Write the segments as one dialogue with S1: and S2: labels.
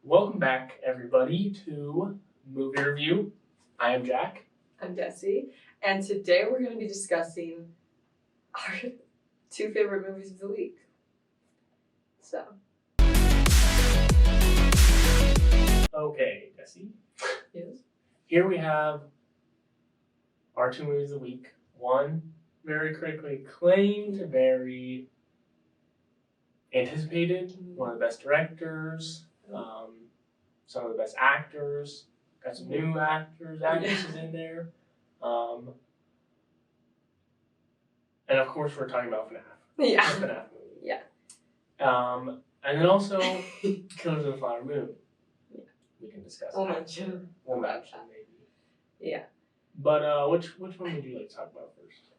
S1: Welcome back, everybody, to Movie Review. I am Jack.
S2: I'm Desi, and today we're going to be discussing our two favorite movies of the week. So.
S1: Okay, Desi.
S2: Yes.
S1: Here we have our two movies of the week. One, very critically acclaimed, very anticipated, one of the best directors, some of the best actors, got some new actresses in there. And of course we're talking about FNAF.
S2: Yeah.
S1: The FNAF movie.
S2: Yeah.
S1: And then also Killers of the Flower Moon.
S2: Yeah.
S1: We can discuss
S2: We'll
S1: that.
S2: mention.
S1: We'll mention maybe.
S2: Yeah.
S1: But which one would you like to talk about first?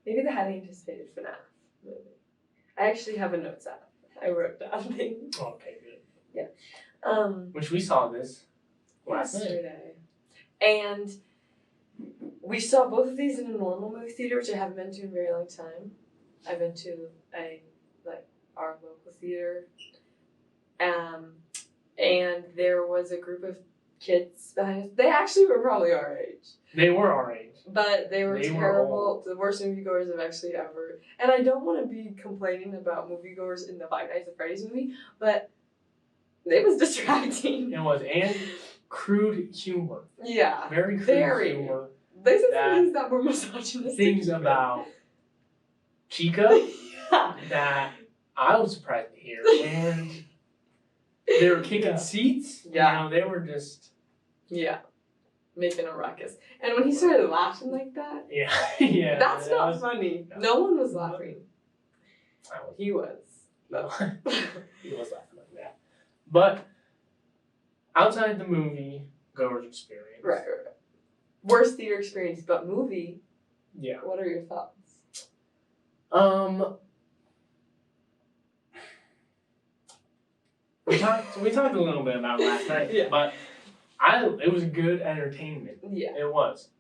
S2: Maybe the highly anticipated FNAF movie. I actually have a notes app. I wrote down things.
S1: Okay, good.
S2: Yeah.
S1: Which we saw this last night.
S2: Yesterday. And we saw both of these in a normal movie theater, which I haven't been to in a very long time. I've been to our local theater. And there was a group of kids behind us. They actually were probably our age.
S1: They were our age.
S2: But they were terrible. The worst moviegoers I've actually ever. And I don't want to be complaining about moviegoers in the Five Nights at Freddy's movie, but it was distracting.
S1: It was, and crude humor.
S2: Yeah.
S1: Very crude humor.
S2: They said some things that were misogynistic.
S1: Things about Chica that I was surprised to hear. And they were kicking seats.
S2: Yeah.
S1: You know, they were just...
S2: Yeah. Making a ruckus. And when he started laughing like that...
S1: Yeah. Yeah.
S2: That's not funny. No one was laughing. He was.
S1: No. He was laughing like that. But outside the movie goer's experience.
S2: Right. Worst theater experience, but movie.
S1: Yeah.
S2: What are your thoughts?
S1: We talked a little bit about it last night.
S2: Yeah.
S1: But it was good entertainment.
S2: Yeah.
S1: It was.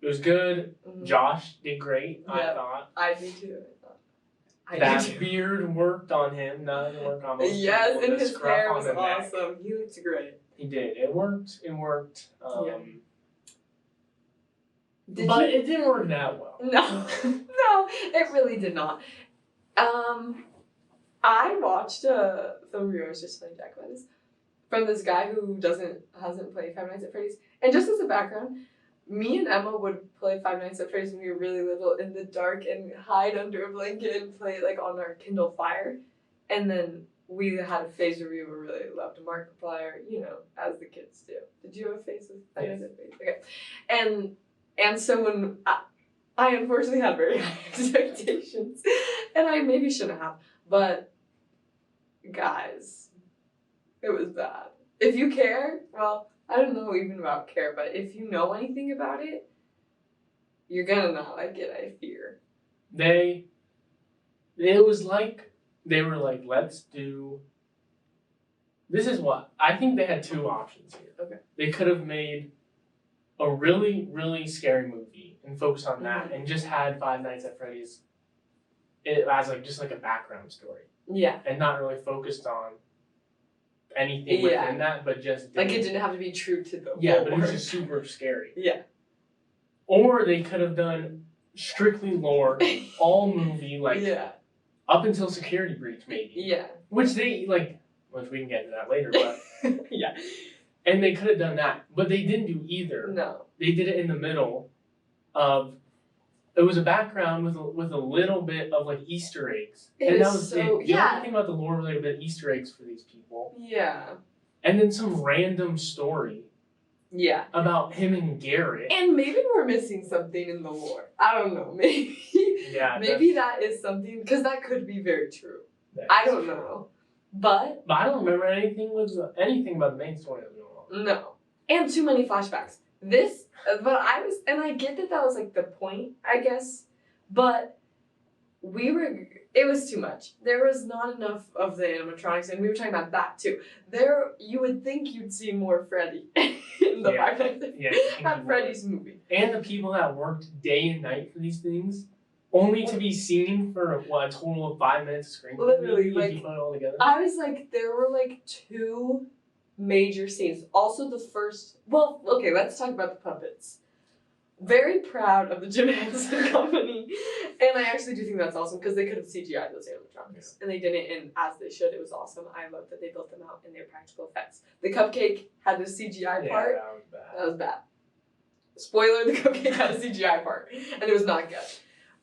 S1: It was good.
S2: Mm-hmm.
S1: Josh did great,
S2: Yeah.
S1: I thought.
S2: I do too.
S1: That beard worked on him. None worked on most
S2: Yes,
S1: people.
S2: and his
S1: scruff
S2: hair
S1: on
S2: was
S1: the neck.
S2: awesome. He looked great.
S1: He did. It worked.
S2: Yeah.
S1: But it didn't work that well.
S2: No, it really did not. I watched some reviews just telling Jack about this from this guy who hasn't played Five Nights at Freddy's. And just as a background, me and Emma would play Five Nights at Freddy's when we were really little in the dark and hide under a blanket and play it on our Kindle Fire. And then we had a phase where we were really loved Markiplier, as the kids do. Did you have a phase with Five Nights at Freddy's? Okay. And so when I unfortunately had very high expectations, and I maybe shouldn't have, but guys, it was bad. If you care, well, I don't know even about care, but if you know anything about it, you're gonna not like it, I fear.
S1: It was like, they were like, let's do, this is what, I think they had two options here.
S2: Okay.
S1: They could have made a really, really scary movie and focused on that and just had Five Nights at Freddy's as just a background story.
S2: Yeah.
S1: And not really focused on anything within that, but just...
S2: it didn't have to be true to the
S1: but it was just super scary.
S2: Yeah.
S1: Or they could have done strictly lore, all movie, up until Security Breach, maybe.
S2: Yeah.
S1: Which which we can get into that later, but...
S2: Yeah.
S1: And they could have done that, but they didn't do either.
S2: No.
S1: They did it in the middle of... It was a background with a little bit of Easter eggs. And that was it. The only thing about the lore was a bit of Easter eggs for these people.
S2: Yeah. And
S1: then some random story.
S2: Yeah.
S1: About him and Garrett.
S2: And maybe we're missing something in the lore. I don't know. Maybe. Yeah. Maybe that is something, because that could be very true. I don't know. But
S1: I don't remember anything about the main story of the lore.
S2: No. And too many flashbacks. And I get that was the point, I guess, but it was too much. There was not enough of the animatronics, and we were talking about that too. You would think you'd see more Freddy in the Five Nights at Freddy's movie.
S1: And the people that worked day and night for these things only to be seen for what, a total of 5 minutes of screen time.
S2: Literally,
S1: if
S2: like,
S1: you put it all together.
S2: I was like, there were like 2 major scenes. Also, the first. Well, okay, let's talk about the puppets. Very proud of the Jim Henson Company, and I actually do think that's awesome because they could have CGI'd those animatronics, and they didn't, and as they should. It was awesome. I love that they built them out in their practical effects. The cupcake had the CGI part.
S1: That was bad.
S2: That was bad. Spoiler: the cupcake had a CGI part, and it was not good.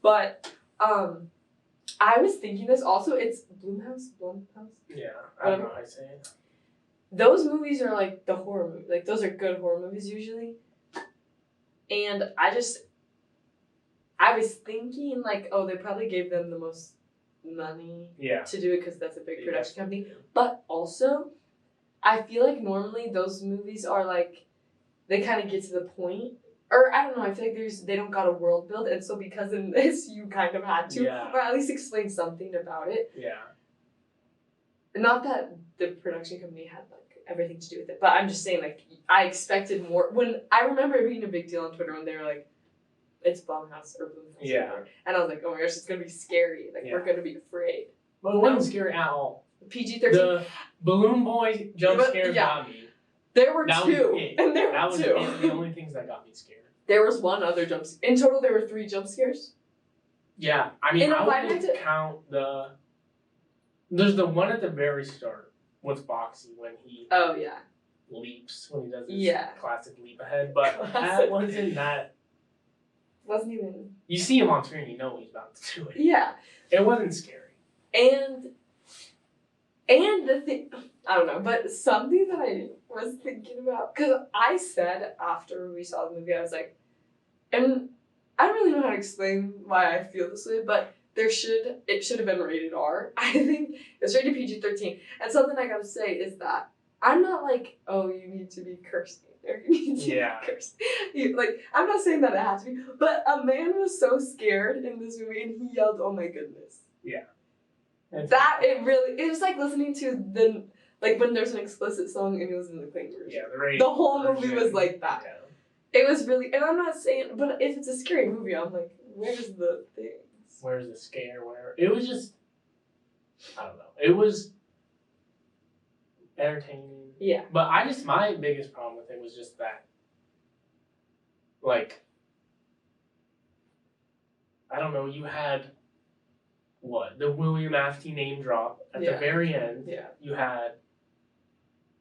S2: But I was thinking this also. It's Blumhouse.
S1: Yeah, I don't know how I say it.
S2: Those movies are like the horror movie. Like those are good horror movies usually. And I was thinking like, oh, they probably gave them the most money to do it because that's a big production company. But also, I feel like normally those movies are like, they kind of get to the point. Or I don't know, I feel like they don't got a world build. And so because in this, you kind of had to. Or at least explain something about it.
S1: Yeah.
S2: Not that the production company had like everything to do with it, but I'm just saying like I expected more. When I remember it being a big deal on Twitter when they were like, "It's Blumhouse or Blumhouse," and I was like, "Oh my gosh, it's gonna be scary. Like we're gonna be afraid."
S1: But it wasn't scary at all.
S2: PG-13.
S1: The balloon boy jump scare got me.
S2: There were 2, and there
S1: that
S2: were
S1: was
S2: 2.
S1: The only things that got me scared.
S2: There was one other jump scare. In total, there were 3 jump scares.
S1: Yeah, I mean, I wouldn't count the. There's the one at the very start with Foxy when he.
S2: Oh yeah.
S1: Leaps when he does his classic leap ahead, but that wasn't even. You see him on screen, you know he's about to do it.
S2: Yeah.
S1: It wasn't scary.
S2: And the thing, I don't know, but something that I was thinking about, because I said after we saw the movie, I was like, and I don't really know how to explain why I feel this way, but it should have been rated R. I think it's rated PG-13. And something I gotta say is that I'm not like, oh, you need to be cursing or you need to be cursed. Like, I'm not saying that it has to be, but a man was so scared in this movie and he yelled, "Oh my goodness." Yeah. It was like listening to like when there's an explicit song and it was in the clean version. Yeah, the whole movie was like that. Yeah. It was really, and I'm not saying, but if it's a scary movie, I'm like, where's the things?
S1: Where's the scare? Where it was just, I don't know. It was entertaining. Yeah. But my biggest problem with it was just that, like, I don't know, you had, the William Afton name drop at the very end. Yeah. You had,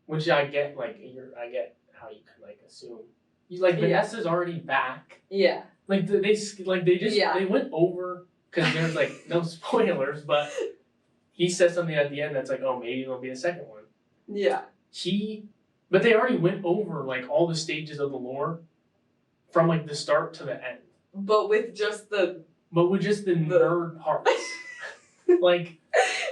S1: which I get, I get how you can, assume. Vanessa's already back. Yeah. They went over, because there's, no spoilers, but he says something at the end that's like, oh, maybe there'll be a second one. Yeah. But they already went over, all the stages of the lore from, the start to the end.
S2: But with just the
S1: nerd parts.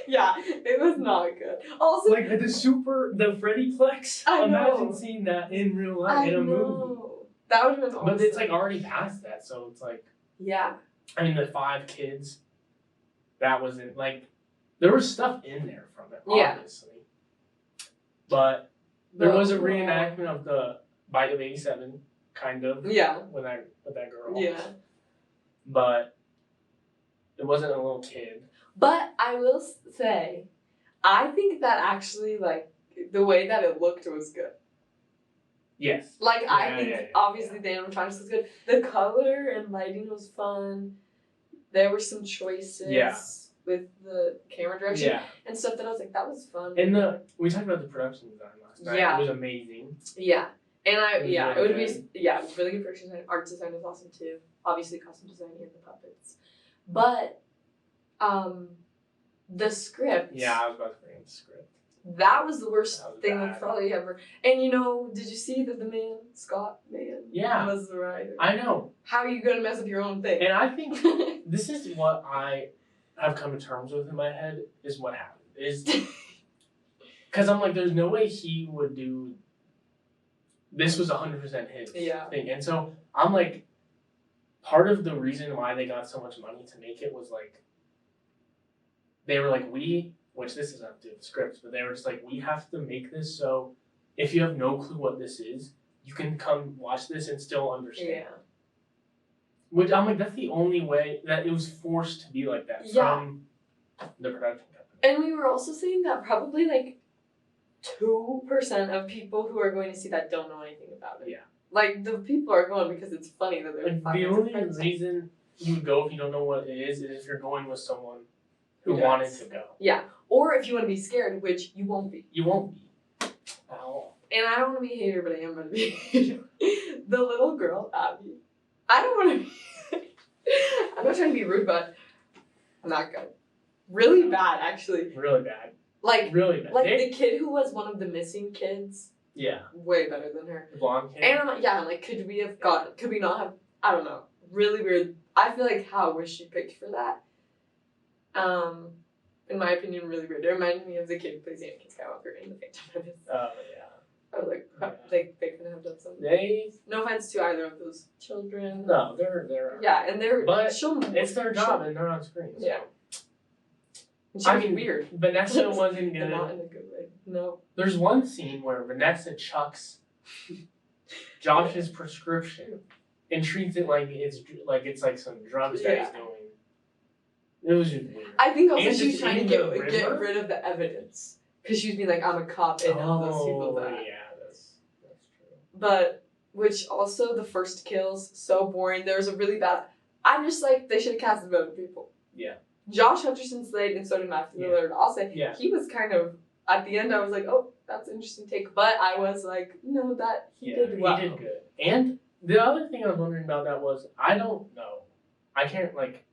S2: Yeah, it was not good. Also,
S1: the Freddy Plex. Imagine seeing that in real life in a movie.
S2: That would have been awesome.
S1: But it's already past that, so it's
S2: yeah.
S1: I mean, the 5 kids. That wasn't there was stuff in there from it, obviously. But there was a reenactment of the Bite of 87, kind of. Yeah. With that girl. Yeah. But it wasn't a little kid.
S2: But I will say, I think that actually, the way that it looked was good.
S1: Yes.
S2: I think, obviously, the animatronics was good. The color and lighting was fun. There were some choices with the camera direction and stuff that I was like, that was fun.
S1: And we talked about the production design last night. Yeah. It was amazing.
S2: Yeah. And it would be, really good production design. Art design was awesome, too. Obviously, costume design and the puppets. But, the script.
S1: Yeah, I was about to bring in the script.
S2: That was the worst thing I've probably ever. And did you see that the man, Scott Mann, was the writer?
S1: I know.
S2: How are you going to mess up your own thing?
S1: And I think this is what I have come to terms with in my head is what happened. Because I'm like, there's no way he would do. This was 100% his thing. And so I'm like, part of the reason why they got so much money to make it was they were like, which this is not to do with scripts, but they were just like, we have to make this so if you have no clue what this is, you can come watch this and still understand. Which I'm like, that's the only way that it was forced to be like that from the production company.
S2: And we were also saying that probably like 2% of people who are going to see that don't know anything about it.
S1: Yeah.
S2: Like, the people are going because it's funny that they're
S1: like, the only reason you would go if you don't know what it is if you're going with someone who wanted to go.
S2: Yeah. Or if you want to be scared, which you won't be.
S1: You won't be. At all.
S2: And I don't want to be a hater, but I am going to be a hater. The little girl, Abby. I don't want to be... I'm not trying to be rude, but I'm not good. Really bad, actually.
S1: Really bad.
S2: Like,
S1: really bad.
S2: Like, the kid who was one of the missing kids.
S1: Yeah.
S2: Way better than her.
S1: The blonde kid.
S2: And I'm like, yeah, like, could we not have, I don't know, really weird. I feel like how was she picked for that? In my opinion, really weird. It reminded me of the kid who plays Anakin Skywalker in the Phantom Menace.
S1: Oh, yeah.
S2: I was like, they couldn't have done something. No offense to either of those children.
S1: No, they're.
S2: Yeah, and they're.
S1: But it's their job and they're on screen. So.
S2: Yeah. I mean, weird.
S1: Vanessa wasn't good.
S2: Not in a good way. No.
S1: There's one scene where Vanessa chucks Josh's prescription and treats it like it's like some drugs that he's doing. It was just weird.
S2: I think also she was trying to get rid of the evidence because she was being like, I'm a cop and all those people that.
S1: Yeah, that's true.
S2: But which also the first kills so boring. There was a really bad. I'm just like they should have casted better people.
S1: Yeah.
S2: Josh Hutcherson slayed and so did Matthew Lillard. I'll say he was kind of at the end. I was like, oh, that's an interesting take. But I was like, no, that he did well.
S1: He did good. And the other thing I was wondering about that was I don't know. I can't like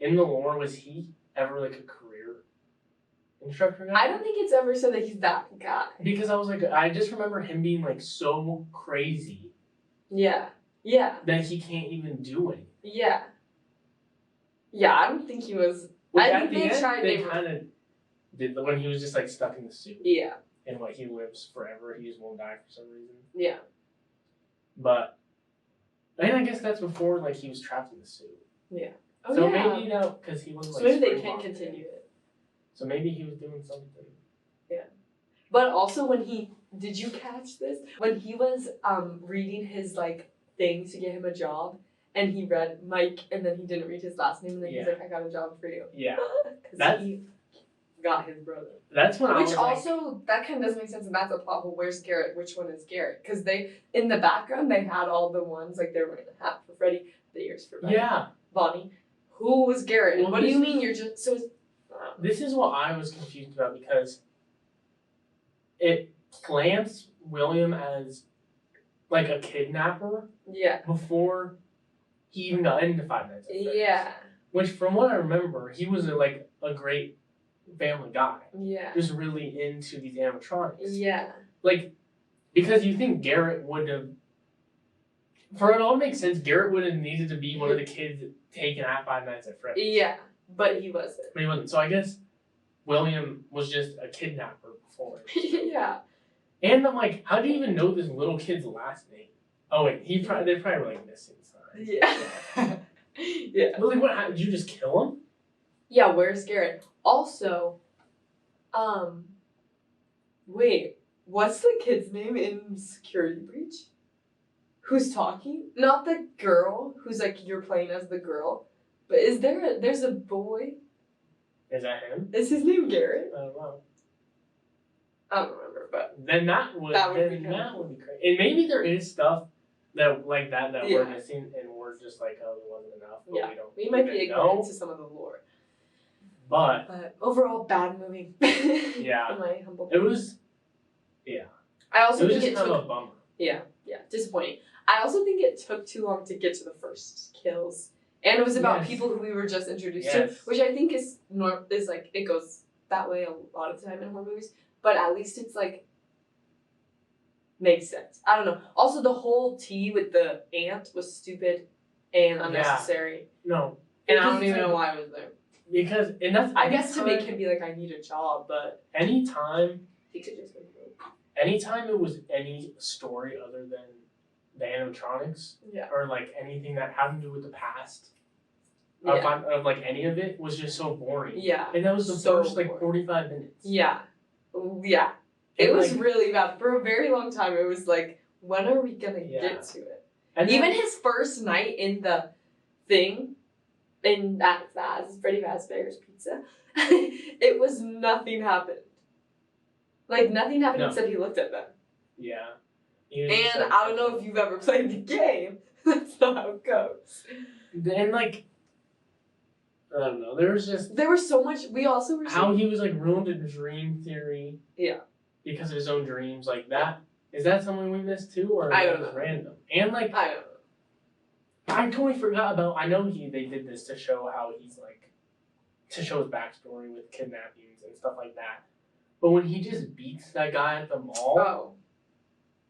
S1: in the lore was he ever like a career instructor guy?
S2: I don't think it's ever said that he's that guy.
S1: Because I was like I just remember him being like so crazy.
S2: Yeah. Yeah.
S1: That he can't even do anything.
S2: Yeah. Yeah, I don't think he was.
S1: Which I think they kind of did when he was just like stuck in the suit.
S2: Yeah.
S1: And like he lives forever. He just won't die for some reason.
S2: Yeah.
S1: But and I guess that's before like he was trapped in the suit.
S2: Yeah.
S1: Oh, so maybe because he wasn't like.
S2: So maybe they can't continue it.
S1: So maybe he was doing something.
S2: Yeah. But also when did you catch this? When he was reading his like thing to get him a job. And he read Mike, and then he didn't read his last name, and then he's like, I got a job for you.
S1: Yeah.
S2: Because he got his brother.
S1: That's when I was
S2: Which also, that kind of doesn't make sense, and that's a plot hole. Where's Garrett? Which one is Garrett? Because in the background, they had all the ones, like they were wearing a hat for Freddy, the ears for Bonnie. Who was Garrett? And what do you mean you're just, so...
S1: This is what I was confused about, because it plants William as, like, a kidnapper.
S2: Yeah.
S1: Before... he even got into Five Nights at Freddy's.
S2: Yeah.
S1: Which, from what I remember, he was a great family guy.
S2: Yeah.
S1: Just really into these animatronics.
S2: Yeah.
S1: Like, because you think Garrett would have, for it all to make sense, Garrett would have needed to be one of the kids taken at Five Nights at Freddy's.
S2: Yeah, but he wasn't.
S1: But he wasn't. So I guess William was just a kidnapper before.
S2: Yeah.
S1: And I'm like, how do you even know this little kid's last name? Oh wait, they probably were like missing.
S2: Yeah. Yeah.
S1: But like, what? Did you just kill him?
S2: Yeah. Where's Garrett? Also, wait. What's the kid's name in Security Breach? Who's talking? Not the girl who's like you're playing as the girl, but there's a boy.
S1: Is that him?
S2: Is his name Garrett?
S1: I don't know.
S2: I don't remember, but
S1: then that would be great. And maybe there is stuff that like that we're missing, and we're just like, oh, there wasn't enough. But
S2: we might be ignorant to some of the lore.
S1: But
S2: overall, bad movie.
S1: Yeah,
S2: in my humble
S1: opinion. It was. Yeah.
S2: I also think
S1: it took a bummer.
S2: Yeah, disappointing. I also think it took too long to get to the first kills, and it was about people who we were just introduced to, which I think is like it goes that way a lot of the time in horror movies. But at least it's like. Makes sense. I don't know. Also, the whole tea with the ant was stupid and unnecessary.
S1: Yeah. No.
S2: And I don't even know why I was there.
S1: Because, and that's...
S2: I guess to make him be like, I need a job, but...
S1: Anytime...
S2: He could just go.
S1: Anytime it was any story other than the animatronics, or like anything that had to do with the past, of like any of it, was just so boring. Yeah. And that was the first like 45 minutes.
S2: Yeah. Yeah. It was really bad. For a very long time, it was like, when are we going to get to it? And even his first night in the thing in that Freddy Fazbear's Pizza, it was nothing happened. Like, nothing happened except he looked at them.
S1: Yeah.
S2: And I don't know if you've ever played the game. That's not how it goes.
S1: And, like, I don't know. There was
S2: so much. We also were
S1: how he was, like, ruined a dream theory.
S2: Yeah.
S1: Because of his own dreams. Like, that. Is that something we missed, too? Or
S2: I don't
S1: was
S2: know.
S1: Random? And, like,
S2: I don't know.
S1: I totally forgot about. I know they did this to show how he's like, to show his backstory with kidnappings and stuff like that. But when he just beats that guy at the mall,
S2: oh,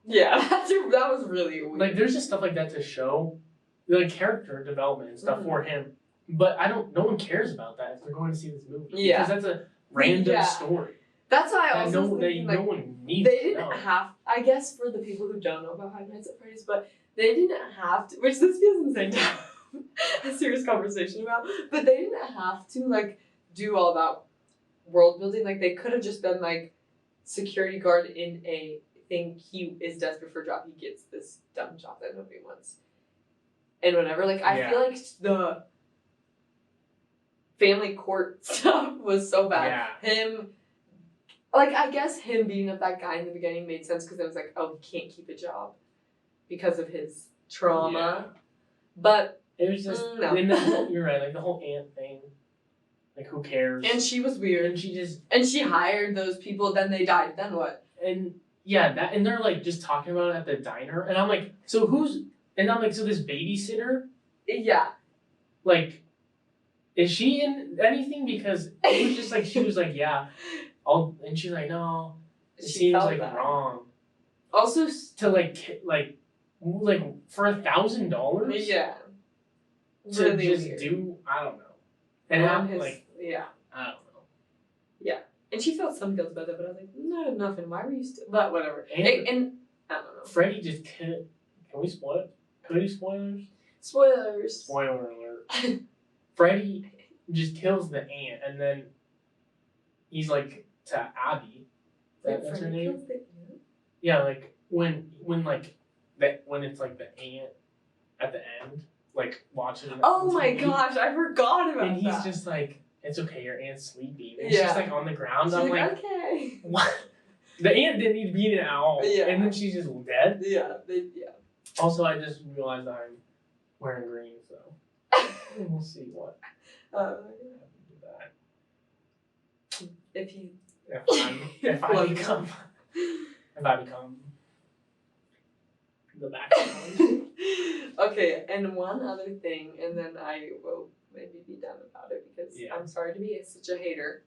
S2: yeah, that was really weird.
S1: Like, there's just stuff like that to show, like, character development and stuff for him. But no one cares about that if they're going to see this movie.
S2: Yeah,
S1: because that's a random story.
S2: That's why I also
S1: think
S2: like,
S1: no one needs. They
S2: didn't have. I guess for the people who don't know about Five Nights at Freddy's, but they didn't have to, which this feels insane to have a serious conversation about, but they didn't have to, like, do all that world building. Like, they could have just been, like, security guard in a thing. He is desperate for a job. He gets this dumb job that nobody wants. And whatever. Like, I feel like the family court stuff was so bad. Yeah. I guess him beating up that guy in the beginning made sense because it was like, oh, he can't keep a job because of his trauma. Yeah. But
S1: it was just, you're right, like the whole aunt thing. Like, who cares?
S2: And she was weird. And she hired those people, then they died. Then what?
S1: And yeah, and they're like just talking about it at the diner. And I'm like, so this babysitter?
S2: Yeah.
S1: Like, is she in anything? Because it was just like, she was like, yeah. And she's like, no, it seems like that. Wrong.
S2: Also,
S1: to like for $1,000.
S2: Yeah.
S1: To really just weird. Do, I don't know. And
S2: I don't
S1: know.
S2: Yeah. And she felt some guilt about it, but I was like, not enough. And why were you still? But whatever. And I don't know.
S1: Freddy just can we spoil it? Could we spoilers?
S2: Spoilers.
S1: Spoiler alert. Freddy just kills the aunt, and then he's like to Abby. That's her name. Yeah, like when it's like the aunt at the end, like watching.
S2: Oh my gosh, I forgot about that.
S1: And he's just like, "It's okay, your aunt's sleeping." And she's like on the ground. I'm like,
S2: okay.
S1: What? The aunt didn't need to be in it at all.
S2: Yeah.
S1: And then she's just dead.
S2: Yeah.
S1: Also, I just realized I'm wearing green, so we'll see what. If I become the background.
S2: Okay, and one other thing, and then I will maybe be done about it because I'm sorry to be such a hater.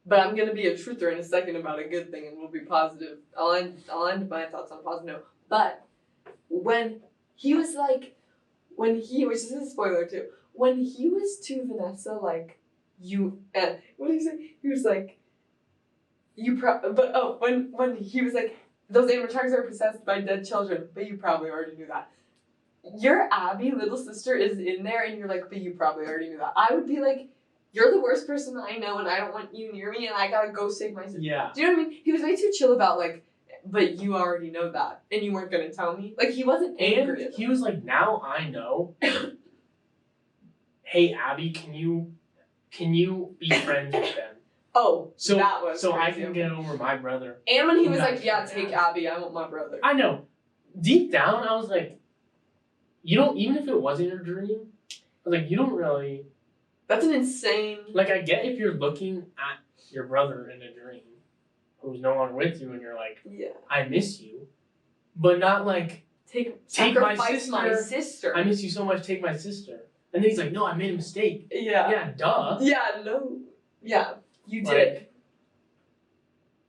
S2: But I'm gonna be a truther in a second about a good thing, and we'll be positive. I'll end my thoughts on a positive note. But when he was like, which is a spoiler too, when he was to Vanessa, like, what did he say? He was like, when he was like, those animatronics are possessed by dead children, but you probably already knew that. Your Abby little sister is in there, and you're like, but you probably already knew that. I would be like, you're the worst person I know, and I don't want you near me, and I gotta go save my sister.
S1: Yeah.
S2: Do you know what I mean? He was way too chill about, like, but you already know that, and you weren't gonna tell me. Like, he wasn't angry.
S1: And he was like, now I know. Hey, Abby, can you be friends with them?
S2: Oh, that was
S1: so
S2: crazy.
S1: I can get over my brother.
S2: And when he was like, yeah, take Abby, I want my brother.
S1: I know. Deep down, I was like, you don't, even if it wasn't your dream, I was like, you don't really.
S2: That's an insane.
S1: Like, I get if you're looking at your brother in a dream who's no longer with you and you're like,
S2: yeah,
S1: I miss you. But not like, take my sister. I miss you so much, take my sister. And then he's like, no, I made a mistake.
S2: Yeah.
S1: Yeah, duh.
S2: Yeah, no. Yeah, you did. Like,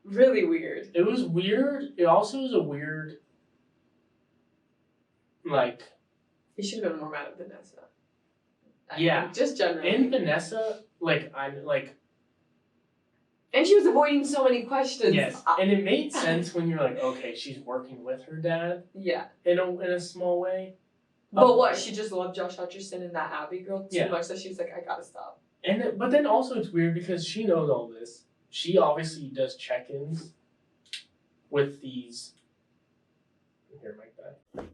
S2: really weird.
S1: It was weird. It also was a weird, like.
S2: He should have been more mad at Vanessa.
S1: Yeah.
S2: Just generally.
S1: And Vanessa,
S2: and she was avoiding so many questions.
S1: Yes, and it made sense when you're like, okay, she's working with her dad.
S2: Yeah.
S1: In a small way.
S2: But what? She just loved Josh Hutcherson and that Abby girl too much, so she was like, I gotta stop.
S1: But then also it's weird because she knows all this. She obviously does check-ins with these. Here, mic back.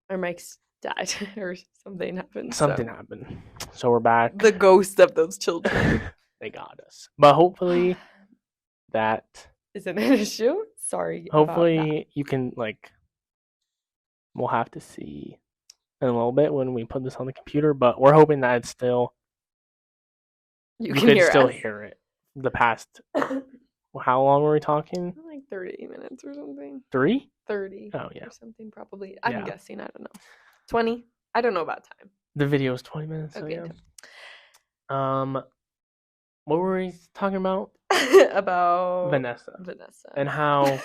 S2: Our mic's died or something happened.
S1: Something happened. So we're back.
S2: The ghost of those children.
S1: They got us. But hopefully that
S2: isn't an issue. Sorry.
S1: Hopefully you can we'll have to see in a little bit when we put this on the computer, but we're hoping that it's still you can still hear it. The past how long were we talking?
S2: Like 30 minutes or something.
S1: 3?
S2: 30.
S1: Oh yeah.
S2: Or something probably. I'm guessing, I don't know. 20? I don't know about time.
S1: The video is 20 minutes. Okay. So yeah. What were we talking about?
S2: About
S1: Vanessa. And how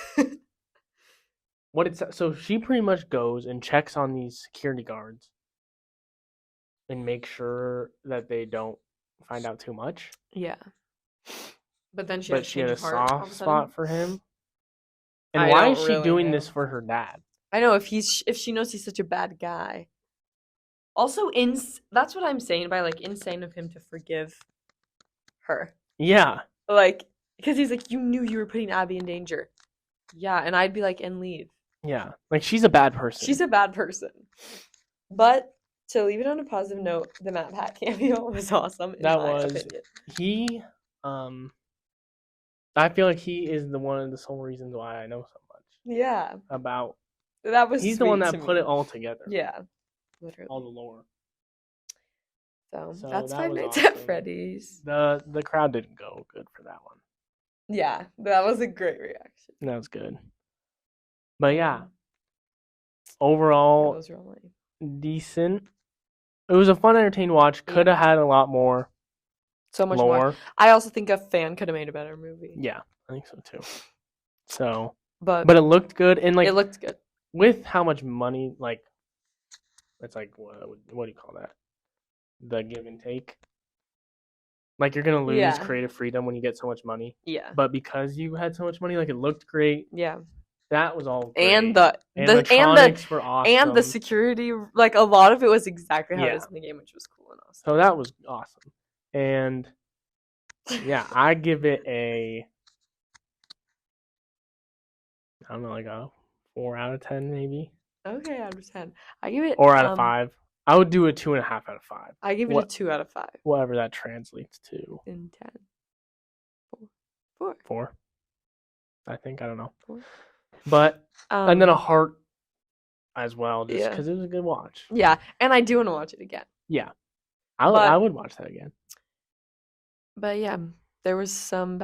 S1: so she pretty much goes and checks on these security guards and makes sure that they don't find out too much.
S2: Yeah. But then she
S1: had a soft spot for him. And why is she doing this for her dad?
S2: I know if she knows he's such a bad guy. Also, that's what I'm saying by insane of him to forgive her.
S1: Yeah.
S2: Because he's like, you knew you were putting Abby in danger. Yeah, and I'd be like, and leave.
S1: Yeah, she's a bad person.
S2: She's a bad person. But to leave it on a positive note, the Matt Pat cameo was awesome.
S1: He. I feel like he is one of the sole reasons why I know so much.
S2: Yeah.
S1: About.
S2: That was.
S1: He's the one that put it all together.
S2: Yeah. Literally.
S1: All the lore.
S2: So that's Five Nights at Freddy's.
S1: The crowd didn't go good for that one.
S2: Yeah, that was a great reaction.
S1: That was good. But yeah, overall, decent. It was a fun, entertaining watch. Could have had a lot more.
S2: So much more. I also think a fan could have made a better movie.
S1: Yeah, I think so too. So,
S2: but
S1: it looked good, and
S2: it looked good
S1: with how much money. It's what do you call that? The give and take. You're gonna lose creative freedom when you get so much money.
S2: Yeah.
S1: But because you had so much money, it looked great.
S2: Yeah.
S1: That was all great.
S2: And the
S1: animatronics were awesome.
S2: And the security, a lot of it was exactly how it is in the game, which was cool and awesome.
S1: So that was awesome. And yeah, I give it a 4 out of 10 maybe.
S2: Okay, out of 10. I give it
S1: or out of 5. I would do a 2.5 out of 5.
S2: I give it a 2 out of 5.
S1: Whatever that translates to.
S2: In 10. 4.
S1: 4. I think, I don't know.
S2: 4.
S1: But and then a heart as well, just because it was a good watch.
S2: Yeah, and I do want to watch it again.
S1: Yeah, I would watch that again.
S2: But yeah, there was some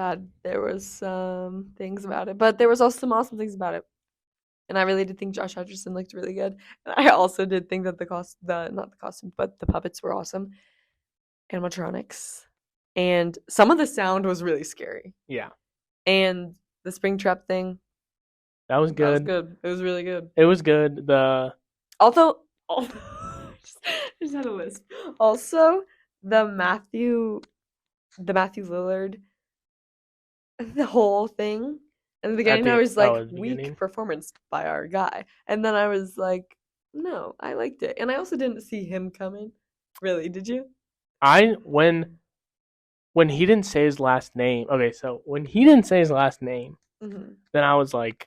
S2: things about it, but there was also some awesome things about it. And I really did think Josh Hutcherson looked really good. And I also did think that not the costumes, but the puppets were awesome. Animatronics. And some of the sound was really scary.
S1: Yeah.
S2: And the Springtrap thing.
S1: That was good.
S2: It was really good.
S1: It was good.
S2: Although I just had a list. Also, the Matthew Lillard, the whole thing. In the beginning, I was like, weak performance by our guy. And then I was like, no, I liked it. And I also didn't see him coming. Really, did you?
S1: When he didn't say his last name. Okay, so when he didn't say his last name, then I was like,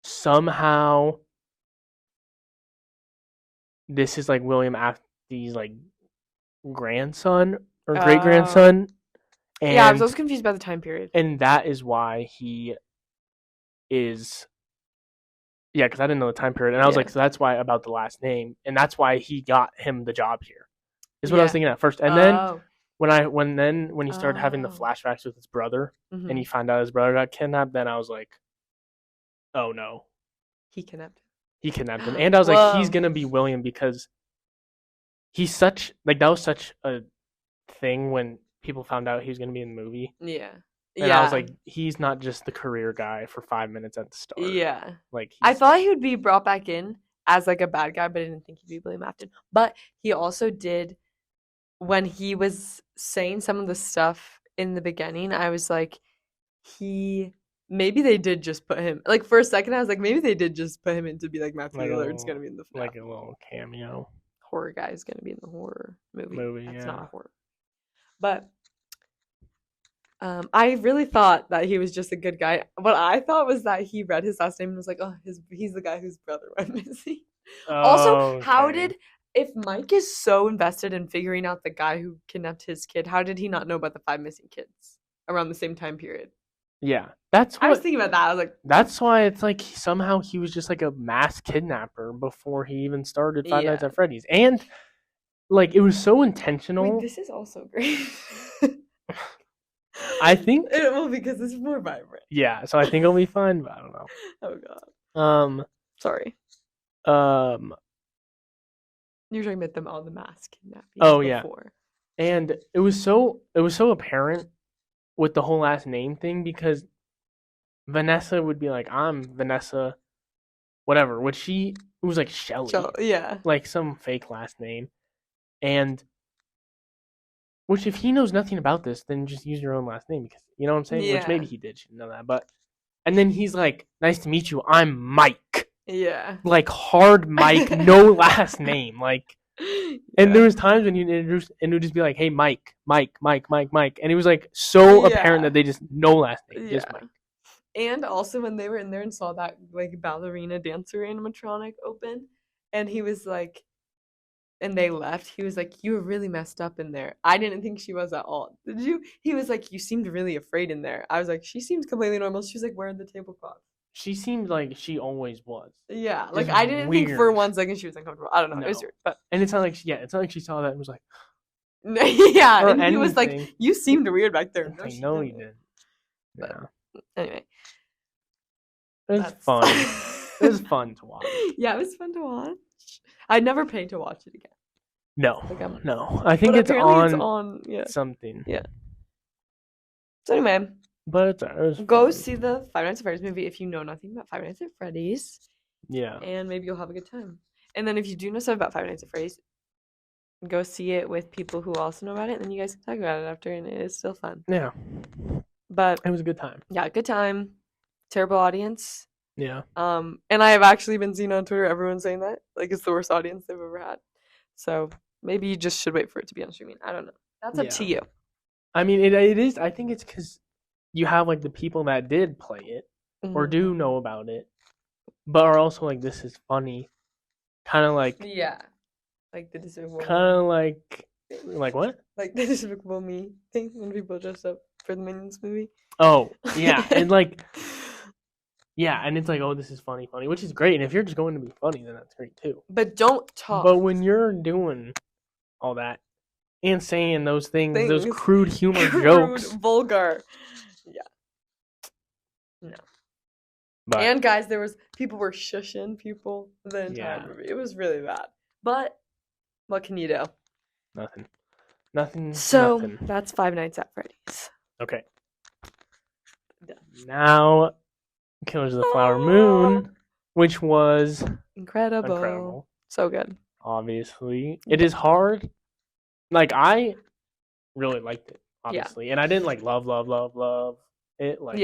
S1: somehow this is William Afton's grandson or great grandson. And,
S2: yeah, I was also confused by the time period.
S1: And that is why he is... Yeah, because I didn't know the time period. And I was like, so that's why about the last name. And that's why he got him the job here. Is what I was thinking at first. And then when he started having the flashbacks with his brother, and he found out his brother got kidnapped, then I was like, oh no.
S2: He kidnapped
S1: him. And I was like, he's going to be William because he's such... that was such a thing when... people found out he was going to be in the movie.
S2: Yeah.
S1: And I was like, he's not just the career guy for 5 minutes at the start.
S2: Yeah. I thought he would be brought back in as a bad guy, but I didn't think he'd be William Afton. But he also did, when he was saying some of the stuff in the beginning, I was like, maybe they did just put him, for a second I was like, maybe they did just put him in to be Matthew Lillard's going to be in the FNAF.
S1: A little cameo.
S2: Horror guy is going to be in the horror movie. That's not a horror. But I really thought that he was just a good guy. What I thought was that he read his last name and was like, oh, he's the guy whose brother went missing. Also, if Mike is so invested in figuring out the guy who kidnapped his kid, how did he not know about the 5 missing kids around the same time period?
S1: Yeah,
S2: I was thinking about that. I was like,
S1: that's why it's like somehow he was just like a mass kidnapper before he even started Five Nights at Freddy's, and like it was so intentional.
S2: Wait, this is also great.
S1: I think
S2: it will because it's more vibrant.
S1: Yeah, so I think it'll be fun, but I don't know.
S2: Oh god. Sorry. You're talking about them all the mask kidnapping.
S1: Oh before. Yeah. And it was so apparent with the whole last name thing because Vanessa would be like, I'm Vanessa whatever, which it was like Shelly.
S2: Yeah.
S1: Like some fake last name. And which if he knows nothing about this, then just use your own last name because you know what I'm saying? Yeah. Which maybe he did, know that. But and then he's like, nice to meet you, I'm Mike.
S2: Yeah.
S1: Like hard Mike, no last name. Like and there was times when he'd introduce and it would just be like, hey Mike. And it was like so apparent that they just no last name, just Mike.
S2: And also when they were in there and saw that like ballerina dancer animatronic open, and he was like, and they left, he was like, you were really messed up in there. I didn't think she was at all. Did you? He was like, you seemed really afraid in there. I was like, she seems completely normal. She was like, where are the tablecloths?
S1: She seemed like she always was.
S2: Yeah, like I didn't think for 1 second she was uncomfortable. I don't know. No. It was weird, but
S1: and it's not like she saw that and was like,
S2: yeah, and anything. He was like, you seemed weird back there.
S1: No, he didn't.
S2: Yeah. Anyway,
S1: it was fun. It was fun to watch.
S2: Yeah, it was fun to watch. I'd never pay to watch it again.
S1: No, no. I think it's on something.
S2: Yeah. So anyway,
S1: but it was
S2: go see the Five Nights at Freddy's movie if you know nothing about Five Nights at Freddy's.
S1: Yeah.
S2: And maybe you'll have a good time. And then if you do know stuff about Five Nights at Freddy's, go see it with people who also know about it, and then you guys can talk about it after, and it is still fun.
S1: Yeah.
S2: But
S1: it was a good time.
S2: Yeah, good time. Terrible audience.
S1: Yeah.
S2: And I have actually been seeing on Twitter everyone saying that. Like, it's the worst audience they've ever had. So maybe you just should wait for it to be on streaming. I don't know. That's up to you.
S1: I mean, it is. I think it's because you have, like, the people that did play it or do know about it, but are also like, this is funny. Kind of like...
S2: Yeah. Like the Despicable
S1: kind of like... Like what?
S2: Like the Despicable Me thing when people dress up for the Minions movie.
S1: Oh, yeah. And, like... Yeah, and it's like, oh, this is funny, which is great. And if you're just going to be funny, then that's great too.
S2: But don't talk.
S1: But when you're doing all that and saying those things. Those crude humor jokes.
S2: Vulgar. Yeah. No.
S1: But,
S2: and guys, people were shushing people the entire movie. It was really bad. But what can you do?
S1: Nothing.
S2: So that's Five Nights at Freddy's.
S1: Okay. Now, Killers of the Flower Moon, which was incredible.
S2: So good.
S1: Obviously. It is hard. Like, I really liked it, obviously. Yeah. And I didn't, like, love it. Like,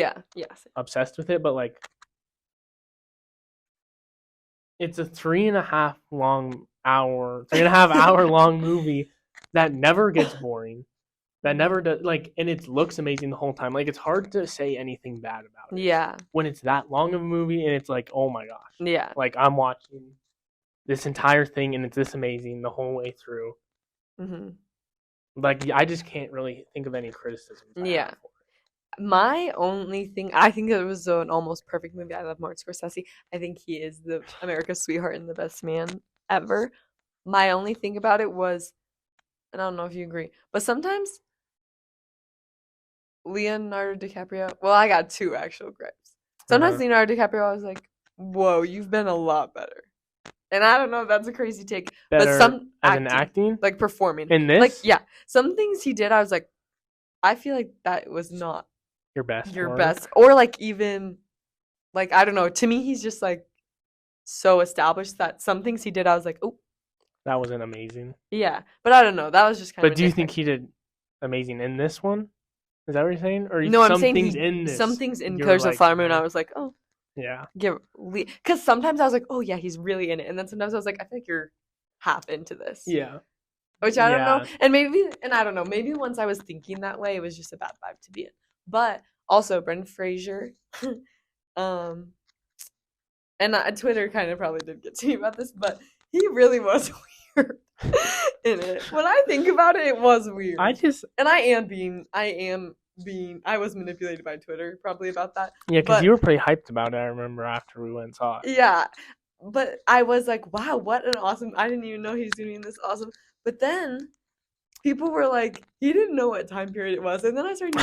S1: obsessed with it. But, like, it's a 3.5 hour long movie that never gets boring. That never does, like, and it looks amazing the whole time. Like, it's hard to say anything bad about it.
S2: Yeah.
S1: When it's that long of a movie and it's like, oh my gosh.
S2: Yeah.
S1: Like, I'm watching this entire thing and it's this amazing the whole way through.
S2: Mm-hmm.
S1: Like, I just can't really think of any criticism.
S2: Yeah. My only thing, I think it was an almost perfect movie. I love Martin Scorsese. I think he is the America's sweetheart and the best man ever. My only thing about it was, and I don't know if you agree, but sometimes Leonardo DiCaprio, well, I got 2 actual gripes. Sometimes Leonardo DiCaprio, I was like, whoa, you've been a lot better. And I don't know if that's a crazy take.
S1: Better
S2: but some
S1: acting?
S2: Like performing.
S1: In this?
S2: Like, yeah. Some things he did, I was like, I feel like that was not
S1: your best.
S2: Or like even, like, I don't know. To me, he's just like so established that some things he did, I was like, oh.
S1: That wasn't amazing.
S2: Yeah. But I don't know. That was just kind of.
S1: But do you think he did amazing in this one? Is that what you're saying? Or
S2: no, I'm saying
S1: this,
S2: some things in Killers of the Flower Moon, I was like, oh.
S1: Yeah.
S2: Because sometimes I was like, oh, yeah, he's really in it. And then sometimes I was like, I feel like you're half into this.
S1: Yeah.
S2: Which I don't know. And I don't know. Maybe once I was thinking that way, it was just a bad vibe to be in. But also, Brendan Fraser. And And Twitter kind of probably did get to me about this, but he really was weird in it. When I think about it, it was weird. I was manipulated by Twitter probably about that.
S1: Yeah, because you were pretty hyped about it, I remember, after we went and saw it.
S2: Yeah. But I was like, wow, what an awesome... I didn't even know he was doing this awesome. But then people were like, he didn't know what time period it was. And then I started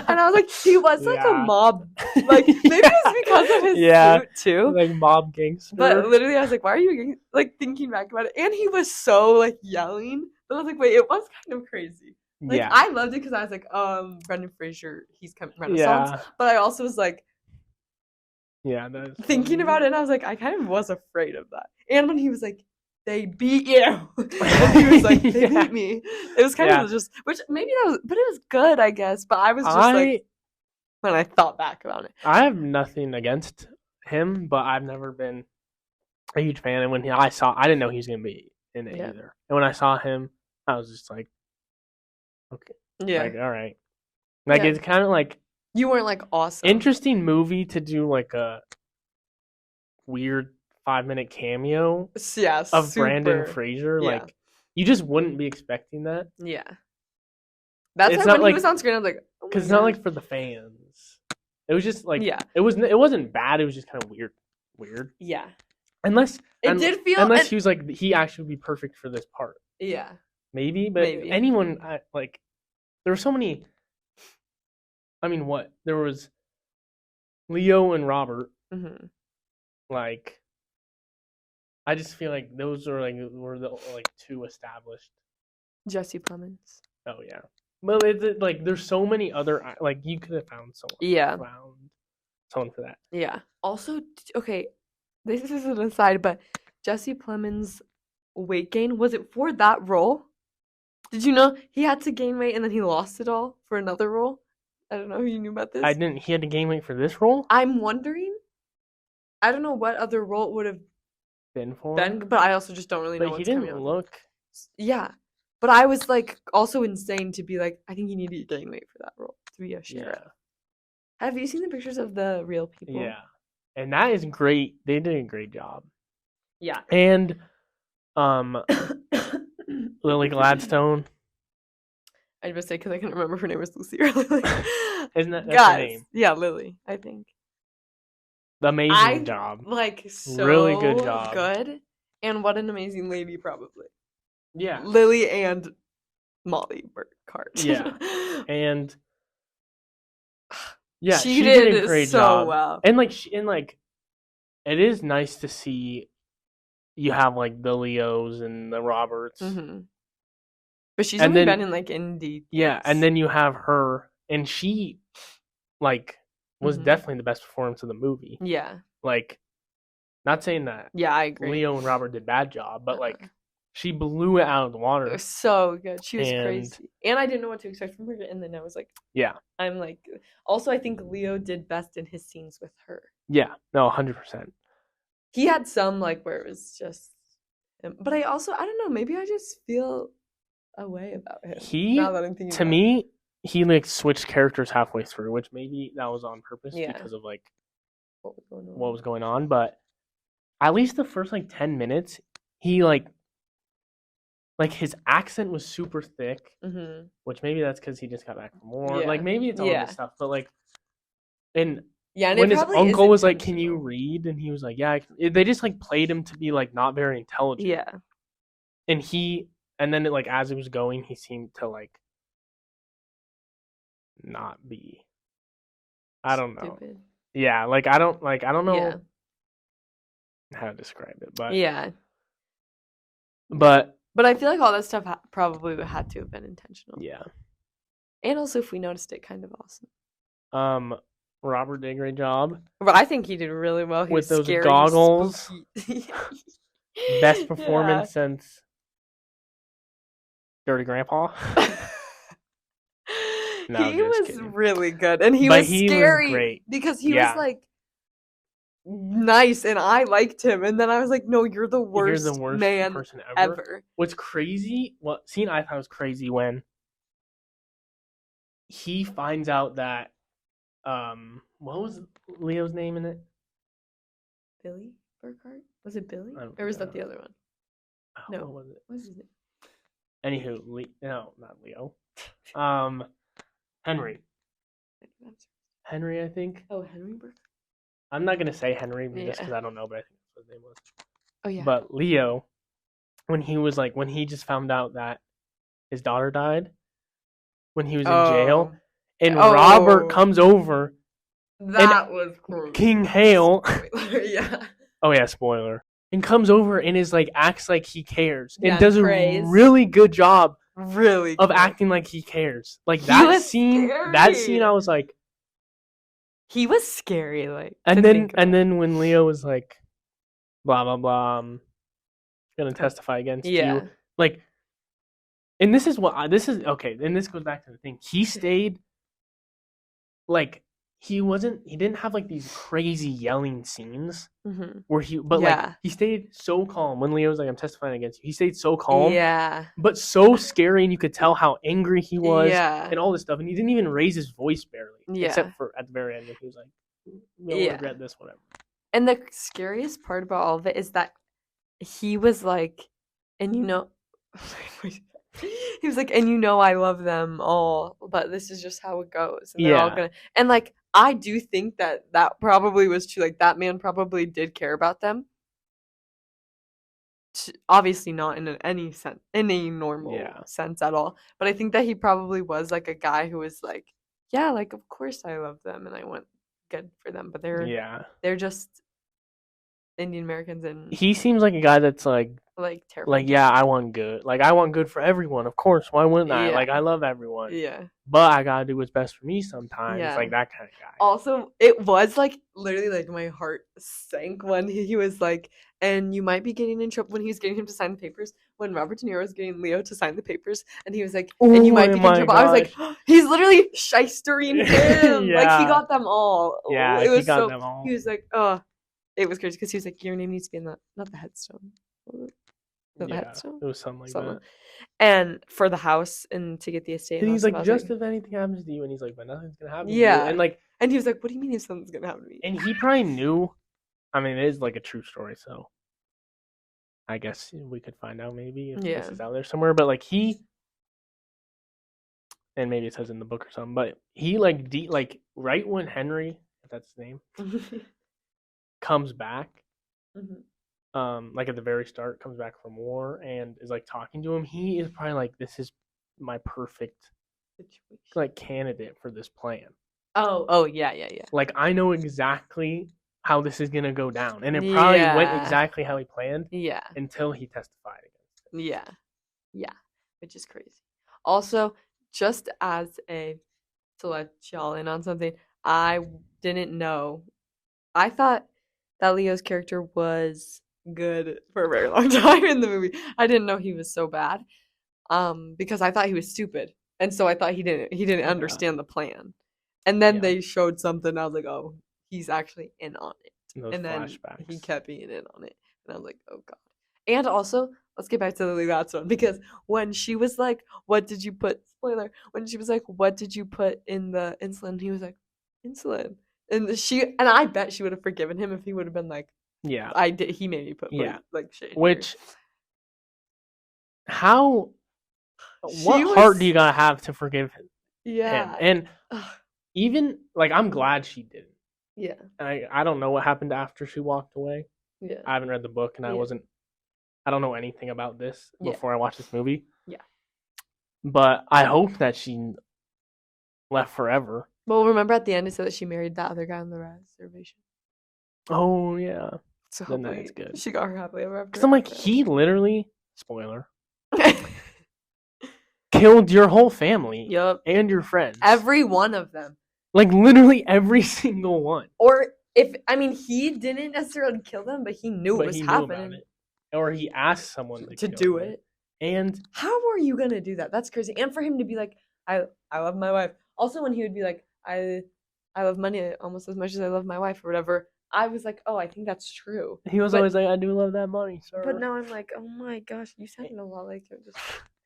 S2: and I was like, he was like a mob. Like, maybe it was because of his suit, too.
S1: Like, mob gangster.
S2: But literally, I was like, why are you, like, thinking back about it? And he was so, like, yelling. But I was like, wait, it was kind of crazy. Like, I loved it because I was like, Brendan Fraser, he's coming Renaissance. Yeah. But I also was like, thinking about it, and I was like, I kind of was afraid of that. And when he was like, they beat you, and he was like, they beat me. It was kind of just, which maybe that was, but it was good, I guess. But I was just like, when I thought back about it,
S1: I have nothing against him, but I've never been a huge fan. And when I didn't know he was gonna be in it either. And when I saw him, I was just like, okay, like, all right, like it's kind of like.
S2: You weren't like awesome.
S1: Interesting movie to do like a weird 5-minute cameo of Brandon Fraser. Yeah. Like you just wouldn't be expecting that.
S2: Yeah. That's why when he was on screen, I was like,
S1: because it's not like for the fans. It was just like it wasn't bad. It was just kind of weird.
S2: Yeah.
S1: Unless
S2: he
S1: was like he actually would be perfect for this part.
S2: Yeah.
S1: Maybe, but anyone like there were so many. I mean, there was Leo and Robert. Mm-hmm. Like, I just feel like those are were the two established.
S2: Jesse Plemons.
S1: Oh yeah, well, it's like there's so many other you could have found someone.
S2: Yeah.
S1: Found someone for that.
S2: Yeah. Also, okay, this is an aside, but Jesse Plemons' weight gain, was it for that role? Did you know he had to gain weight and then he lost it all for another role? I don't know if you knew about this.
S1: I didn't. He had to gain weight for this role?
S2: I'm wondering. I don't know what other role it would have
S1: been for him,
S2: but I also just don't really know
S1: what's coming on. He didn't look.
S2: Yeah. But I was like also insane to be like, I think you need to gain weight for that role to be a sheriff. Yeah. Have you seen the pictures of the real people?
S1: Yeah. And that is great. They did a great job.
S2: Yeah.
S1: And Lily Gladstone.
S2: I was say because I couldn't remember if her name was Lucy or Lily.
S1: Isn't that her name?
S2: Yeah, Lily, I think.
S1: Amazing job.
S2: Like, so
S1: really good job.
S2: Good. And what an amazing lady, probably.
S1: Yeah.
S2: Lily and Molly Burkhart.
S1: Yeah. And yeah,
S2: she did
S1: a great
S2: so
S1: job.
S2: Well.
S1: And it is nice to see you have the Leos and the Roberts.
S2: Mm-hmm. But she's only been in indie.
S1: Yeah, and then you have her, and she was definitely the best performance of the movie.
S2: Yeah.
S1: Not saying that.
S2: Yeah, I agree.
S1: Leo and Robert did a bad job, but she blew it out of the water.
S2: It was so good. She was crazy. And I didn't know what to expect from her, and then I was like,
S1: yeah.
S2: I'm also I think Leo did best in his scenes with her.
S1: Yeah, no, 100%.
S2: He had some where it was just him. But I don't know, maybe I just feel a way about him. To me, he switched characters halfway through, which maybe that was on purpose because of what was going on. But at least the first 10 minutes, he his accent was super thick, which maybe that's because he just got back from war. Yeah. Maybe it's all this stuff, but and when his uncle was like, "Can you read?" and he was like, "Yeah," they just played him to be not very intelligent. Yeah,
S1: and then as it was going, he seemed to not be. I don't know.
S2: Stupid.
S1: Yeah, I don't know how to describe it, but
S2: yeah.
S1: But
S2: I feel all that stuff probably had to have been intentional.
S1: Yeah.
S2: And also, if we noticed it, kind of awesome.
S1: Robert did a great job.
S2: But I think he did really well.
S1: With those goggles. Best performance since Dirty Grandpa. No,
S2: he was kidding. Really good, and he was scary.
S1: Was great.
S2: Because he was nice, and I liked him. And then I was like, "No, you're the worst man
S1: person ever." What's crazy? Scene I thought was crazy when he finds out that what was Leo's name in it?
S2: Billy. Burkhart? Was it Billy? Or was that the other one? No.
S1: What was it?
S2: What was his name?
S1: Anywho, no, not Leo. Henry. Henry, I think.
S2: Oh, Henry Burkhart?
S1: I'm not going to say Henry just because I don't know, but I think that's what his name was.
S2: Oh, yeah.
S1: But Leo, when he just found out that his daughter died, when he was in jail, and Robert comes over.
S2: That was cool.
S1: King Hale.
S2: Yeah.
S1: Oh, yeah, spoiler. And comes over and is like, acts like he cares. And does
S2: praise.
S1: A really good job
S2: of
S1: acting like he cares. Like, that scene, I was like.
S2: He was scary, like.
S1: And then when Leo was like, blah, blah, blah, I'm going to testify against you. Like, and this is okay, and this goes back to the thing. He stayed, like, he didn't have, like, these crazy yelling scenes where he stayed so calm. When Leo was like, I'm testifying against you, he stayed so calm. Yeah. But so scary, and you could tell how angry he was and all this stuff. And he didn't even raise his voice barely. Yeah. Except for at the very end, he was like, you'll regret this, whatever.
S2: And the scariest part about all of it is that he was like, and he was like, and I love them all, but this is just how it goes. And they're all gonna, and like, I do think that probably was true. Like, that man probably did care about them. Obviously not in any sense, in a normal sense at all. But I think that he probably was like a guy who was like, yeah, like, of course I love them and I want good for them. But they're just Indian Americans, and
S1: he seems like a guy that's like
S2: terrible.
S1: Like, yeah, I want good. Like, I want good for everyone. Of course, why wouldn't I? Like, I love everyone. Yeah. But I gotta do what's best for me sometimes. Yeah. Like, that kind of guy.
S2: Also, it was like literally like my heart sank when he was like, and you might be getting in trouble, when he was getting him to sign the papers. When Robert De Niro was getting Leo to sign the papers, and he was like, and you might be getting in trouble. I was like, he's literally shystering him. Like, he got them all.
S1: Yeah, he got them all.
S2: He was like, oh, it was crazy because he was like, your name needs to be in not the headstone.
S1: The headstone? It was something like that.
S2: And for the house and to get the estate.
S1: And he's like, just if anything happens to you, and he's like, but nothing's gonna happen to you.
S2: And he was like, what do you mean if something's gonna happen to me?
S1: And he probably knew. I mean, it is like a true story, so I guess we could find out maybe if this is out there somewhere. But like, and maybe it says in the book or something, but he like right when Henry, if that's his name, comes back. Like at the very start, comes back from war and is like talking to him. He is probably like, this is my perfect like candidate for this plan.
S2: Oh yeah.
S1: Like, I know exactly how this is gonna go down, and it probably went exactly how he planned. Yeah. Until he testified against it.
S2: Yeah, which is crazy. Also, just to let y'all in on something, I didn't know. I thought that Leo's character was good for a very long time in the movie. I didn't know he was so bad, because I thought he was stupid, and so I thought he didn't understand the plan. And then they showed something. I was like, oh, he's actually in on it. And then flashbacks. He kept being in on it, and I was like, oh god. And also, let's get back to the last one, because when she was like, what did you put? Spoiler. When she was like, what did you put in the insulin? He was like, insulin. And I bet she would have forgiven him if he would have been like, yeah, I did. He made me put like shit.
S1: Which, what heart do you gotta have to forgive him? Yeah, and even like, I'm glad she didn't. Yeah, and I don't know what happened after she walked away. Yeah, I haven't read the book, and I don't know anything about this before I watched this movie. Yeah, but I hope that she left forever.
S2: Well, remember at the end it said that she married that other guy on the reservation.
S1: Oh yeah.
S2: So then that's good. She got her happily ever after.
S1: Because I'm like, he literally, spoiler, killed your whole family. Yep. And your friends.
S2: Every one of them.
S1: Like, literally every single one.
S2: Or he didn't necessarily kill them, but he knew what was happening.
S1: Or he asked someone
S2: to do it.
S1: And
S2: how are you gonna do that? That's crazy. And for him to be like, I love my wife. Also, when he would be like, I love money almost as much as I love my wife or whatever, I was like, oh, I think that's true.
S1: He was always like, I do love that money, sir.
S2: But now I'm like, oh my gosh, you sounded a lot like it.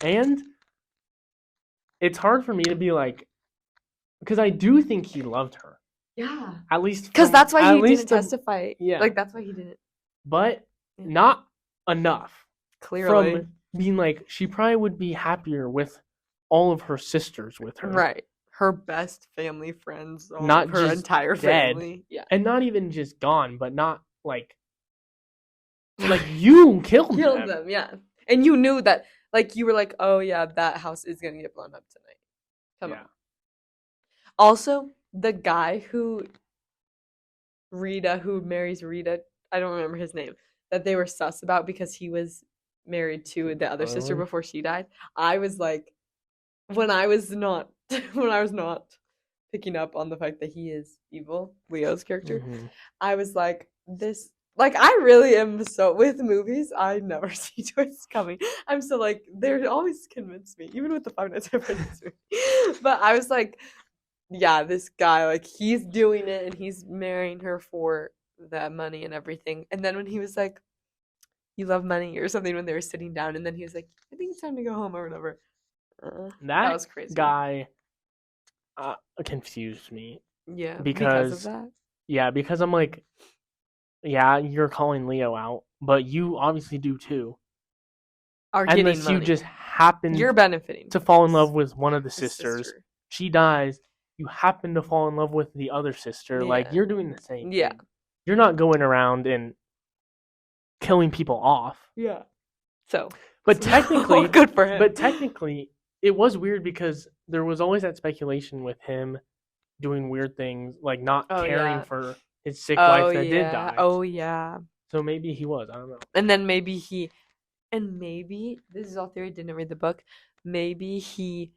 S1: And it's hard for me to be like, because I do think he loved her.
S2: Yeah.
S1: At least.
S2: Because that's why he didn't testify. Yeah. Like, that's why he didn't.
S1: but not enough.
S2: Clearly.
S1: From being like, she probably would be happier with all of her sisters with her.
S2: Right. Her best family friends,
S1: not
S2: her
S1: just
S2: entire
S1: dead,
S2: family. Yeah.
S1: And not even just gone, but not like you killed them.
S2: Yeah. And you knew that, like, you were like, oh yeah, that house is gonna get blown up tonight. Come on. Also, the guy who marries Rita, I don't remember his name, that they were sus about because he was married to the other sister before she died. I was like, when I was not picking up on the fact that he is evil, Leo's character, I was like, this, like, I really am so, with movies, I never see twists coming. I'm so like, they're always convinced me, even with the Five Nights at Freddy's movie. But I was like, yeah, this guy, like, he's doing it and he's marrying her for that money and everything. And then when he was like, you love money or something, when they were sitting down, and then he was like, I think it's time to go home or whatever. That was crazy.
S1: Guy confused me.
S2: Yeah, because of that.
S1: Yeah, because I'm like, yeah, you're calling Leo out, but you obviously do too. Unless you just happen
S2: you're benefiting
S1: to fall in love with one of the sisters. She dies. You happen to fall in love with the other sister. Yeah. Like, you're doing the same thing. You're not going around and killing people off.
S2: Yeah. So.
S1: But technically,
S2: good for him.
S1: But technically, it was weird because there was always that speculation with him doing weird things, like not caring for his sick wife that did die.
S2: Oh, yeah.
S1: So maybe he was. I don't know.
S2: And then maybe this is all theory, didn't read the book, maybe he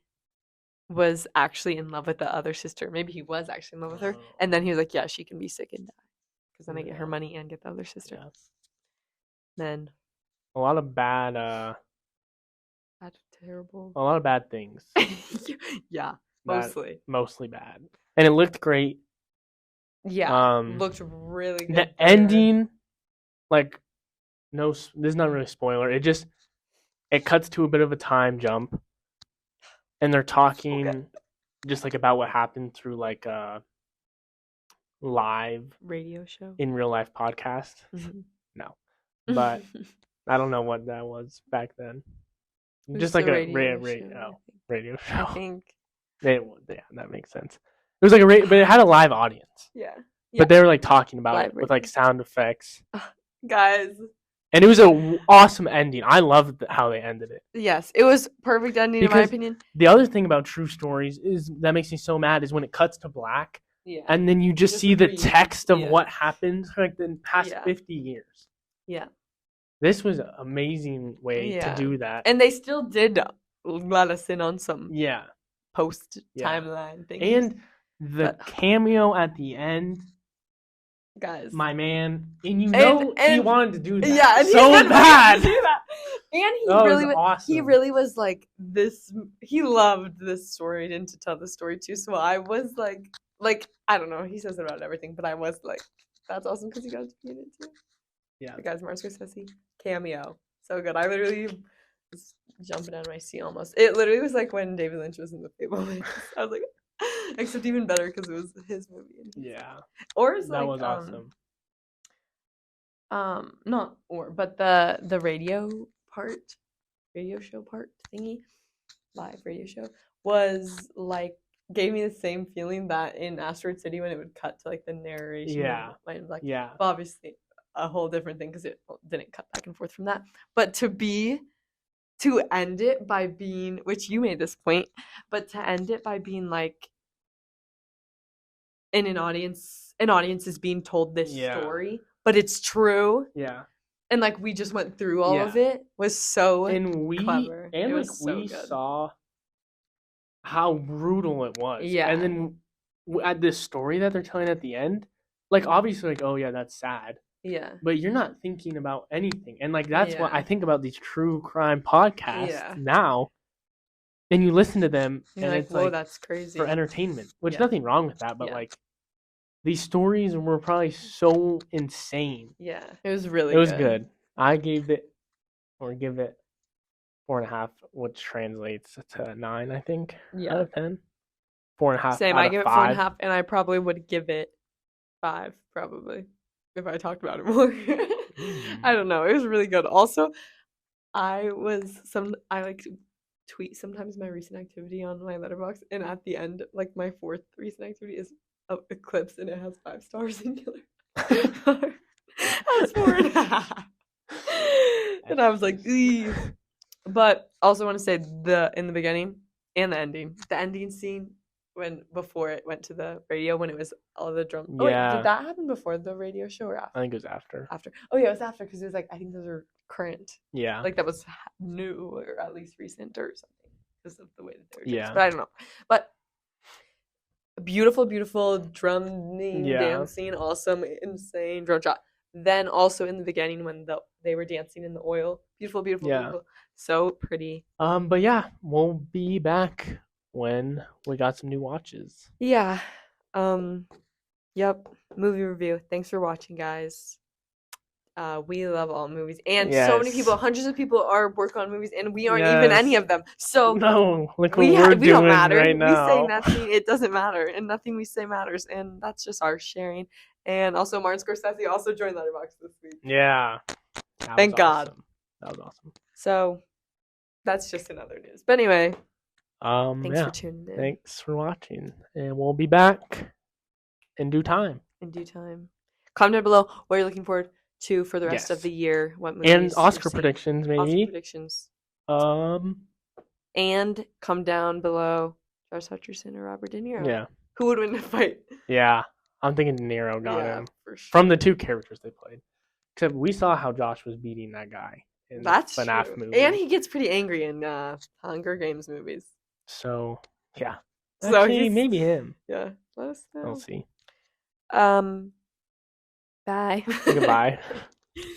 S2: was actually in love with the other sister. Maybe he was actually in love with her. And then he was like, yeah, she can be sick and die. Because then I get her money and get the other sister. Yeah. Then.
S1: A lot of bad,
S2: terrible.
S1: A lot of bad things.
S2: Yeah, mostly.
S1: Mostly bad. And it looked great.
S2: Yeah, looked really good.
S1: The ending, like, no, this is not really a spoiler. It cuts to a bit of a time jump. And they're talking just like about what happened through like a live
S2: radio show
S1: in real life podcast. No, but I don't know what that was back then. Just like a radio show.
S2: I think.
S1: Yeah, that makes sense. It was like but it had a live audience.
S2: Yeah.
S1: But they were like talking about it with like sound effects.
S2: Guys.
S1: And it was an awesome ending. I loved how they ended it.
S2: Yes, it was perfect ending in my opinion.
S1: The other thing about true stories that makes me so mad is when it cuts to black, and then you just see the text of what happened for like the past 50 years.
S2: Yeah.
S1: This was an amazing way to do that.
S2: And they still did let us in on some post timeline things.
S1: And the cameo at the end.
S2: Guys,
S1: my man, and he wanted to do that.
S2: Yeah, and
S1: so bad.
S2: And
S1: awesome.
S2: He really was like this. He loved this story and to tell the story too. So I was like I don't know. He says it about everything, but I was like, that's awesome because he got to be in it too.
S1: Yeah,
S2: the guys, Martin Scorsese cameo, so good. I literally was jumping out of my seat almost. It literally was like when David Lynch was in The Fabelmans. I was like. Except even better because it was his movie. Or it's
S1: that was awesome.
S2: But the radio show part thingy, live radio show was like gave me the same feeling that in Asteroid City when it would cut to like the narration.
S1: Yeah.
S2: But obviously a whole different thing because it didn't cut back and forth from that. But to end it by being, which you made this point, but to end it by being like, in an audience is being told this story, but it's true.
S1: Yeah.
S2: And like we just went through all of it was so clever.
S1: And like we saw how brutal it was. Yeah. And then at this story that they're telling at the end, like obviously like, oh yeah, that's sad.
S2: Yeah.
S1: But you're not thinking about anything. And like that's what I think about these true crime podcasts now. And you listen to them and it's
S2: whoa,
S1: like
S2: that's crazy.
S1: For entertainment. Which nothing wrong with that, but like these stories were probably so insane.
S2: Yeah. It was really
S1: good. I give it 4.5, which translates to 9, I think.
S2: Yeah.
S1: Out of 10. 4.5.
S2: Same, I give it 4.5, and I probably would give it 5, probably. If I talked about it more. I don't know. It was really good. Also, I like to tweet sometimes my recent activity on my letterbox, and at the end, like my fourth recent activity is Eclipse, and it has 5 stars singular. That's 4.5. And I was like, eee. But also want to say in the beginning and the ending scene before it went to the radio, when it was all the drum. Oh,
S1: Yeah.
S2: wait, did that happen before the radio show or after?
S1: I think it was after.
S2: After. Oh yeah, it was after, because it was like, I think those are current.
S1: Yeah.
S2: Like that was new, or at least recent or something, because of the way that they were
S1: Yeah.
S2: But I don't know. But beautiful, beautiful drumming, dancing, awesome, insane drone shot. Then also in the beginning when they were dancing in the oil, beautiful, beautiful, beautiful, so pretty.
S1: But yeah, we'll be back when we got some new watches.
S2: Yeah. Yep. Movie review. Thanks for watching, guys. We love all movies, and so many people, hundreds of people are working on movies, and we aren't even any of them. So
S1: no, look what
S2: we don't matter.
S1: Right now.
S2: We say nothing; it doesn't matter, and nothing we say matters, and that's just our sharing. And also, Martin Scorsese also joined Letterboxd this week.
S1: Yeah,
S2: thank God.
S1: Awesome. That was awesome.
S2: So that's just another news. But anyway, thanks
S1: for
S2: tuning in.
S1: Thanks for watching, and we'll be back in due time.
S2: Comment down below what you're looking forward to for the rest of the year. What movies
S1: and Oscar predictions, maybe.
S2: Oscar predictions. And come down below Josh Hutcherson or Robert De Niro.
S1: Yeah.
S2: Who would win the fight?
S1: Yeah, I'm thinking De Niro got him
S2: for sure.
S1: from the 2 characters they played. Except we saw how Josh was beating that guy in the FNAF movie,
S2: and he gets pretty angry in Hunger Games movies.
S1: So yeah,
S2: so
S1: actually, maybe him.
S2: Yeah, let us know.
S1: We'll see.
S2: Bye.
S1: Goodbye.